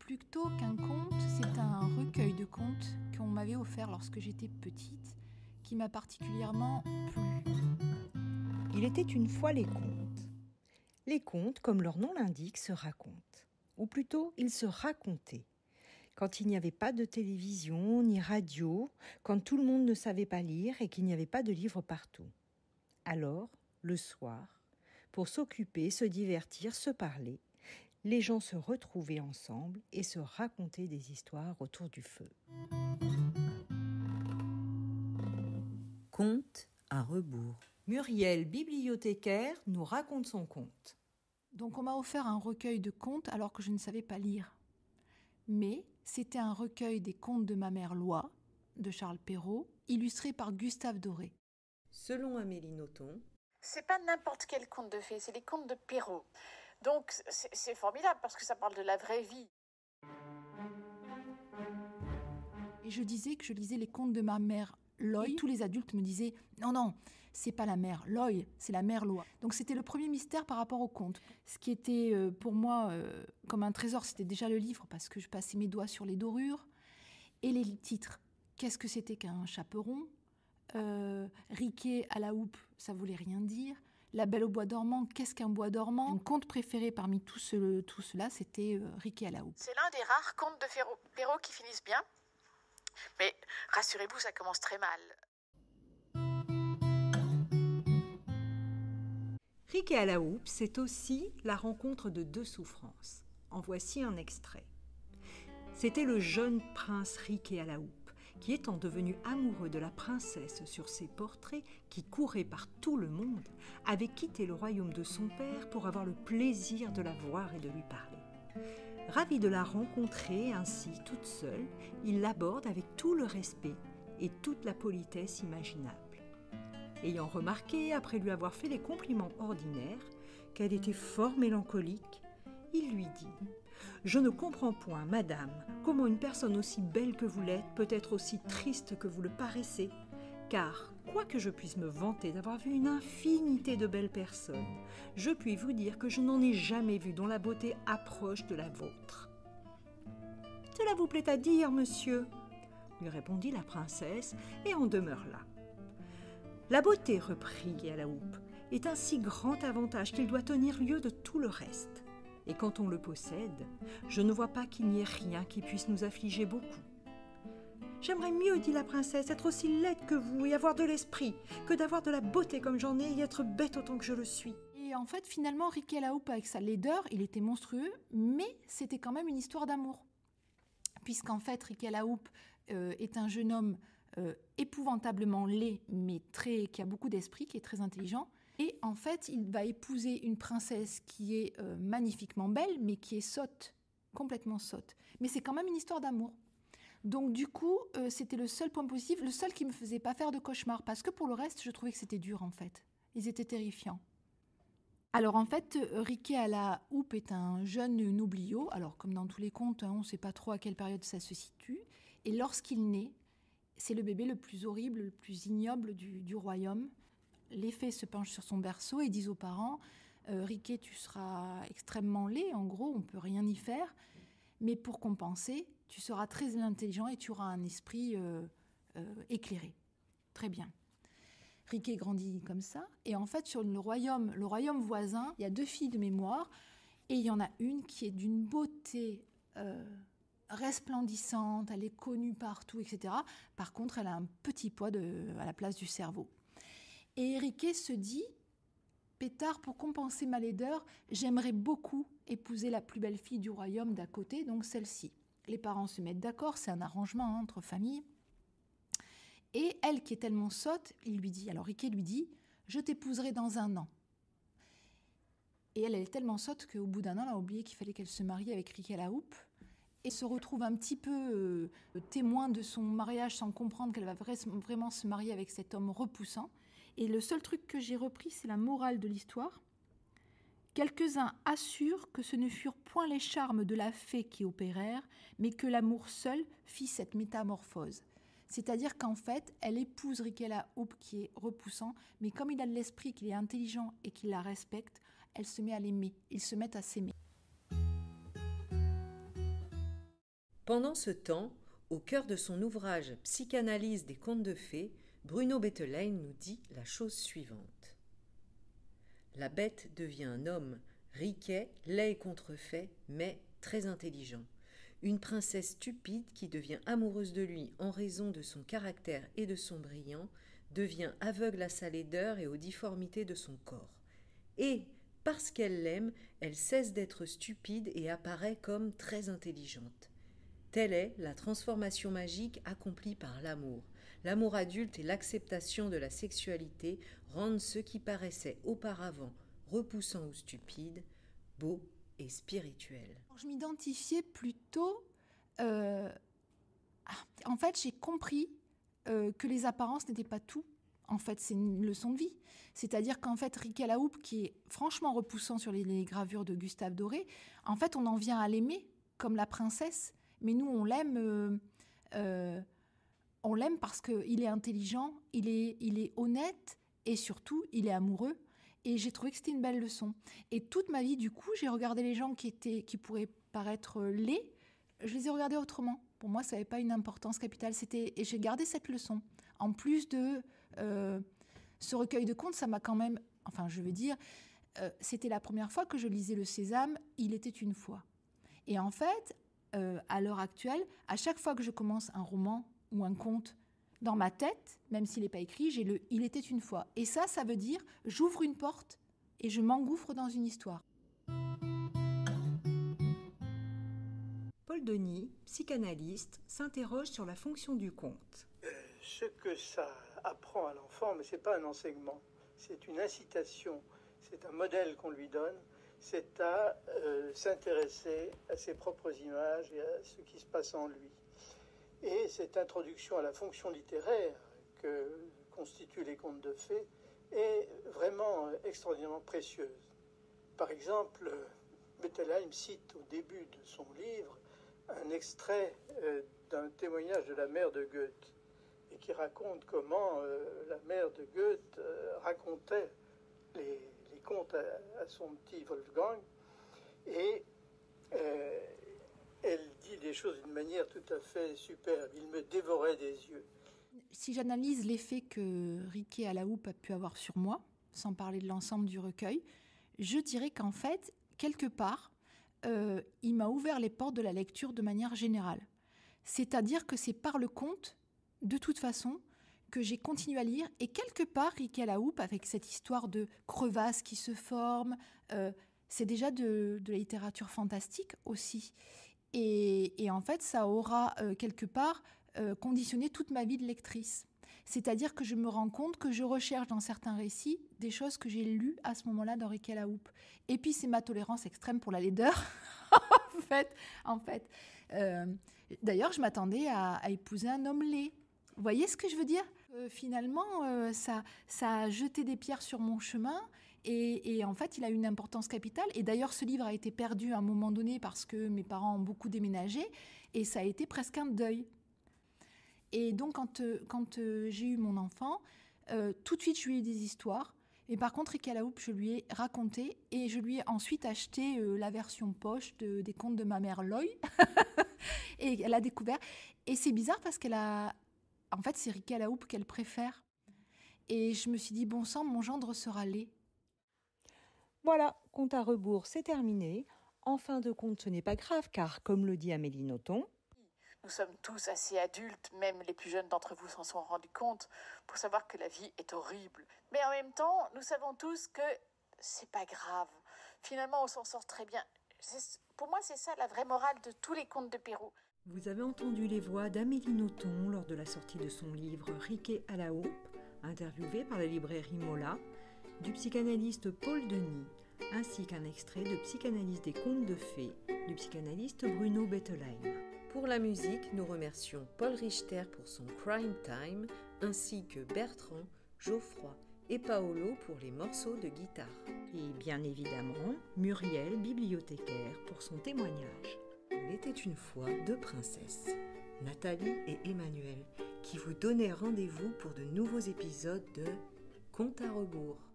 Plutôt qu'un conte, c'est un recueil de contes qu'on m'avait offert lorsque j'étais petite, qui m'a particulièrement plu. Il était une fois les contes. Les contes, comme leur nom l'indique, se racontent. Ou plutôt, ils se racontaient. Quand il n'y avait pas de télévision ni radio, quand tout le monde ne savait pas lire et qu'il n'y avait pas de livres partout. Alors, le soir, pour s'occuper, se divertir, se parler, les gens se retrouvaient ensemble et se racontaient des histoires autour du feu. Conte à rebours. Muriel, bibliothécaire, nous raconte son conte. Donc on m'a offert un recueil de contes alors que je ne savais pas lire. Mais c'était un recueil des contes de ma mère Loi, de Charles Perrault, illustré par Gustave Doré. Selon Amélie Nothomb, c'est pas n'importe quel conte de fées, c'est les contes de Perrault. Donc c'est formidable parce que ça parle de la vraie vie. Et je disais que je lisais les contes de ma mère Loi. Tous les adultes me disaient « Non, c'est pas la mère Loi, c'est la mère Loi ». Donc c'était le premier mystère par rapport au conte. Ce qui était pour moi comme un trésor, c'était déjà le livre parce que je passais mes doigts sur les dorures. Et les titres. Qu'est-ce que c'était qu'un chaperon ? Riquet à la houppe, ça voulait rien dire. La Belle au bois dormant, qu'est-ce qu'un bois dormant ? Mon conte préféré parmi tout cela, c'était Riquet à la houppe. C'est l'un des rares contes de Perrault qui finissent bien. Mais rassurez-vous, ça commence très mal. Riquet à la houppe, c'est aussi la rencontre de deux souffrances. En voici un extrait. C'était le jeune prince Riquet à la houppe, qui étant devenu amoureux de la princesse sur ses portraits, qui courait par tout le monde, avait quitté le royaume de son père pour avoir le plaisir de la voir et de lui parler. Ravi de la rencontrer ainsi toute seule, il l'aborde avec tout le respect et toute la politesse imaginable. Ayant remarqué, après lui avoir fait les compliments ordinaires, qu'elle était fort mélancolique, il lui dit « Je ne comprends point, madame, comment une personne aussi belle que vous l'êtes peut être aussi triste que vous le paraissez, car, quoique je puisse me vanter d'avoir vu une infinité de belles personnes, je puis vous dire que je n'en ai jamais vu dont la beauté approche de la vôtre. »« Cela vous plaît à dire, monsieur ?» lui répondit la princesse, et en demeure là. « La beauté, reprit à la houppe, est un si grand avantage qu'il doit tenir lieu de tout le reste. Et quand on le possède, je ne vois pas qu'il n'y ait rien qui puisse nous affliger beaucoup. J'aimerais mieux, dit la princesse, être aussi laide que vous et avoir de l'esprit, que d'avoir de la beauté comme j'en ai et être bête autant que je le suis. » Et en fait, finalement, Riquet à la houppe, avec sa laideur, il était monstrueux, mais c'était quand même une histoire d'amour. Puisqu'en fait, Riquet à la houppe est un jeune homme épouvantablement laid, mais qui a beaucoup d'esprit, qui est très intelligent. Et en fait, il va épouser une princesse qui est magnifiquement belle, mais qui est sotte, complètement sotte. Mais c'est quand même une histoire d'amour. Donc du coup, c'était le seul point positif, le seul qui me faisait pas faire de cauchemar, parce que pour le reste, je trouvais que c'était dur en fait. Ils étaient terrifiants. Alors en fait, Riquet à la houppe est un jeune nobliau. Alors comme dans tous les contes, on ne sait pas trop à quelle période ça se situe. Et lorsqu'il naît, c'est le bébé le plus horrible, le plus ignoble du royaume. Les fées se penchent sur son berceau et disent aux parents « Riquet, tu seras extrêmement laid, en gros, on ne peut rien y faire. Mais pour compenser, tu seras très intelligent et tu auras un esprit éclairé. » Très bien. Riquet grandit comme ça. Et en fait, sur le royaume voisin, il y a 2 filles de mémoire. Et il y en a une qui est d'une beauté resplendissante, elle est connue partout, etc. Par contre, elle a un petit poids à la place du cerveau. Et Riquet se dit, pétard, pour compenser ma laideur, j'aimerais beaucoup épouser la plus belle fille du royaume d'à côté, donc celle-ci. Les parents se mettent d'accord, c'est un arrangement entre familles. Et elle, qui est tellement sotte, alors Riquet lui dit, je t'épouserai dans 1 an. Et elle est tellement sotte qu'au bout d'1 an, elle a oublié qu'il fallait qu'elle se marie avec Riquet à la houppe. Et se retrouve un petit peu témoin de son mariage sans comprendre qu'elle va vraiment se marier avec cet homme repoussant. Et le seul truc que j'ai repris, c'est la morale de l'histoire. Quelques-uns assurent que ce ne furent point les charmes de la fée qui opérèrent, mais que l'amour seul fit cette métamorphose. C'est-à-dire qu'en fait, elle épouse Riquet à la houppe qui est repoussant, mais comme il a de l'esprit, qu'il est intelligent et qu'il la respecte, elle se met à l'aimer. Ils se mettent à s'aimer. Pendant ce temps, au cœur de son ouvrage Psychanalyse des contes de fées, Bruno Bettelheim nous dit la chose suivante. La bête devient un homme, riquet, laid et contrefait, mais très intelligent. Une princesse stupide qui devient amoureuse de lui en raison de son caractère et de son brillant, devient aveugle à sa laideur et aux difformités de son corps. Et, parce qu'elle l'aime, elle cesse d'être stupide et apparaît comme très intelligente. Telle est la transformation magique accomplie par l'amour. L'amour adulte et l'acceptation de la sexualité rendent ce qui paraissait auparavant repoussant ou stupide, beau et spirituel. Je m'identifiais plutôt... En fait, j'ai compris que les apparences n'étaient pas tout. En fait, c'est une leçon de vie. C'est-à-dire qu'en fait, Riquet à la houppe, qui est franchement repoussant sur les gravures de Gustave Doré, en fait, on en vient à l'aimer comme la princesse. Mais nous, on l'aime parce qu'il est intelligent, il est honnête et surtout, il est amoureux. Et j'ai trouvé que c'était une belle leçon. Et toute ma vie, du coup, j'ai regardé les gens qui pourraient paraître laids. Je les ai regardés autrement. Pour moi, ça n'avait pas une importance capitale. Et j'ai gardé cette leçon. En plus de ce recueil de contes, ça m'a quand même... Enfin, je veux dire, c'était la première fois que je lisais le Sésame, Il était une fois. Et en fait, à l'heure actuelle, à chaque fois que je commence un roman ou un conte, dans ma tête, même s'il n'est pas écrit, j'ai le « Il était une fois ». Et ça veut dire j'ouvre une porte et je m'engouffre dans une histoire. Paul Denis, psychanalyste, s'interroge sur la fonction du conte. Ce que ça apprend à l'enfant, mais ce n'est pas un enseignement, c'est une incitation, c'est un modèle qu'on lui donne, c'est à s'intéresser à ses propres images et à ce qui se passe en lui. Et cette introduction à la fonction littéraire que constituent les contes de fées est vraiment extraordinairement précieuse. Par exemple, Bettelheim cite au début de son livre un extrait d'un témoignage de la mère de Goethe et qui raconte comment la mère de Goethe racontait les contes à son petit Wolfgang et elle dit des choses d'une manière tout à fait superbe. Il me dévorait des yeux. Si j'analyse l'effet que Riquet à la houppe a pu avoir sur moi, sans parler de l'ensemble du recueil, je dirais qu'en fait, quelque part, il m'a ouvert les portes de la lecture de manière générale. C'est-à-dire que c'est par le conte, de toute façon, que j'ai continué à lire. Et quelque part, Riquet à la houppe, avec cette histoire de crevasses qui se forment, c'est déjà de la littérature fantastique aussi. Et en fait, ça aura quelque part conditionné toute ma vie de lectrice. C'est-à-dire que je me rends compte que je recherche dans certains récits des choses que j'ai lues à ce moment-là dans Riquet à la houppe. Et puis, c'est ma tolérance extrême pour la laideur. en fait. D'ailleurs, je m'attendais à épouser un homme laid. Vous voyez ce que je veux dire ? Finalement, ça a jeté des pierres sur mon chemin. Et en fait, il a une importance capitale. Et d'ailleurs, ce livre a été perdu à un moment donné parce que mes parents ont beaucoup déménagé. Et ça a été presque un deuil. Et donc, quand j'ai eu mon enfant, tout de suite, je lui ai eu des histoires. Et par contre, Riquet à la houppe, je lui ai raconté. Et je lui ai ensuite acheté la version poche des contes de ma mère Loy. Et elle a découvert. Et c'est bizarre parce qu'elle a... En fait, c'est Riquet à la houppe qu'elle préfère. Et je me suis dit, bon sang, mon gendre sera laid. Voilà, Compte à rebours, c'est terminé. En fin de compte, ce n'est pas grave, car comme le dit Amélie Nothomb, nous sommes tous assez adultes, même les plus jeunes d'entre vous s'en sont rendus compte, pour savoir que la vie est horrible. Mais en même temps, nous savons tous que c'est pas grave. Finalement, on s'en sort très bien. Pour moi, c'est ça la vraie morale de tous les contes de Perrault. Vous avez entendu les voix d'Amélie Nothomb lors de la sortie de son livre Riquet à la houppe, interviewée par la librairie Mola, du psychanalyste Paul Denis, ainsi qu'un extrait de Psychanalyse des contes de fées du psychanalyste Bruno Bettelheim. Pour la musique, nous remercions Paul Richter pour son Crime Time, ainsi que Bertrand, Geoffroy et Paolo pour les morceaux de guitare. Et bien évidemment, Muriel, bibliothécaire, pour son témoignage. Il était une fois deux princesses, Nathalie et Emmanuel, qui vous donnaient rendez-vous pour de nouveaux épisodes de Compte à rebours.